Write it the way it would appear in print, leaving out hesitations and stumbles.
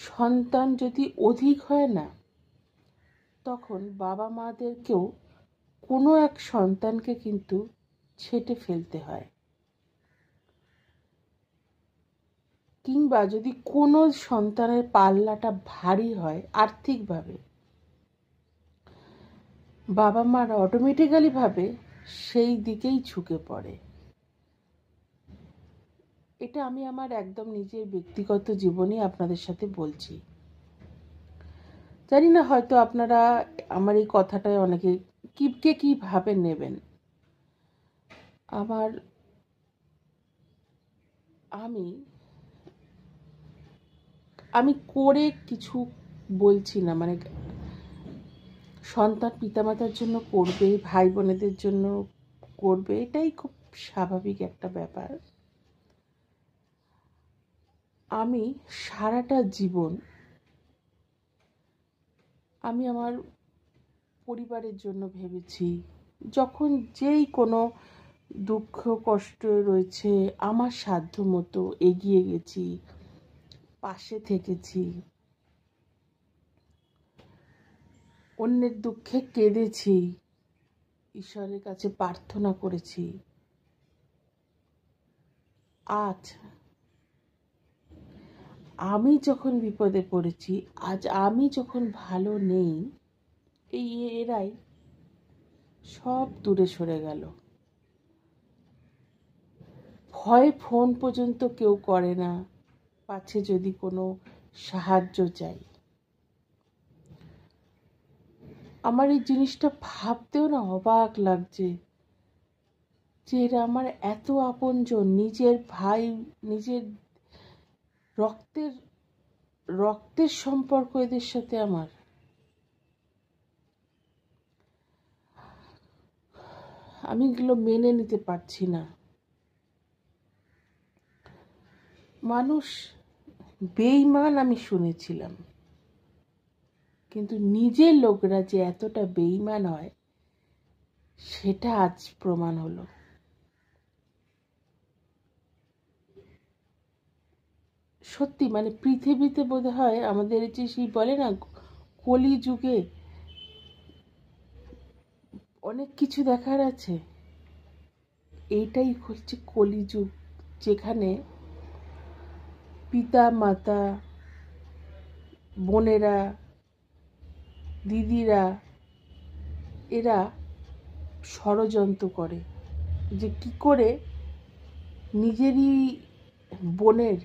সন্তান যদি অধিক হয় না, তখন বাবা মাদেরকেও কোনো এক সন্তানকে কিন্তু ছেঁটে ফেলতে হয়। কিংবা যদি কোনো সন্তানের পাল্লাটা ভারী হয় আর্থিকভাবে, বাবা মারা অটোমেটিক্যালি ভাবে সেই দিকেই ঝুঁকে পড়ে। এটা আমি আমার একদম নিজের ব্যক্তিগত জীবনে আপনাদের সাথে বলছি। জানি না হয়তো আপনারা আমার এই কথাটায় অনেকে কিভাবে নেবেন। আমি করে কিছু বলছি না, মানে সন্তান পিতামাতার জন্য করবে, ভাই বোনেদের জন্য করবে, এটাই খুব স্বাভাবিক একটা ব্যাপার। আমি সারাটা জীবন আমি আমার পরিবারের জন্য ভেবেছি। যখন যেই কোনো দুঃখ কষ্ট রয়েছে, আমার সাধ্য মতো এগিয়ে গেছি, পাশে থেকেছি, অন্যের দুঃখে কেঁদেছি, ঈশ্বরের কাছে প্রার্থনা করেছি। আজ আমি যখন বিপদে পড়েছি, আজ আমি যখন ভালো নেই, এরাই সব দূরে সরে গেল। ভয় ফোন পর্যন্ত কেউ করে না, পাছে যদি কোনো সাহায্য চাই। আমার এই জিনিসটা ভাবতেও না অবাক লাগছে যে এরা আমার এত আপনজন, নিজের ভাই, নিজের রক্তের সম্পর্ক এদের সাথে আমার। আমি এগুলো মেনে নিতে পারছি না। মানুষ বেঈমান আমি শুনেছিলাম, কিন্তু নিজের লোকরা যে এতটা বেঈমান হয় সেটা আজ প্রমাণ হলো। সত্যি মানে পৃথিবীতে বোধহয় আমাদের যে সেই বলে না কলিযুগে অনেক কিছু দেখার আছে, এইটাই হচ্ছে কলিযুগ, যেখানে পিতা মাতা, বোনেরা, দিদিরা এরা ষড়যন্ত্র করে যে কি করে নিজেরই বোনের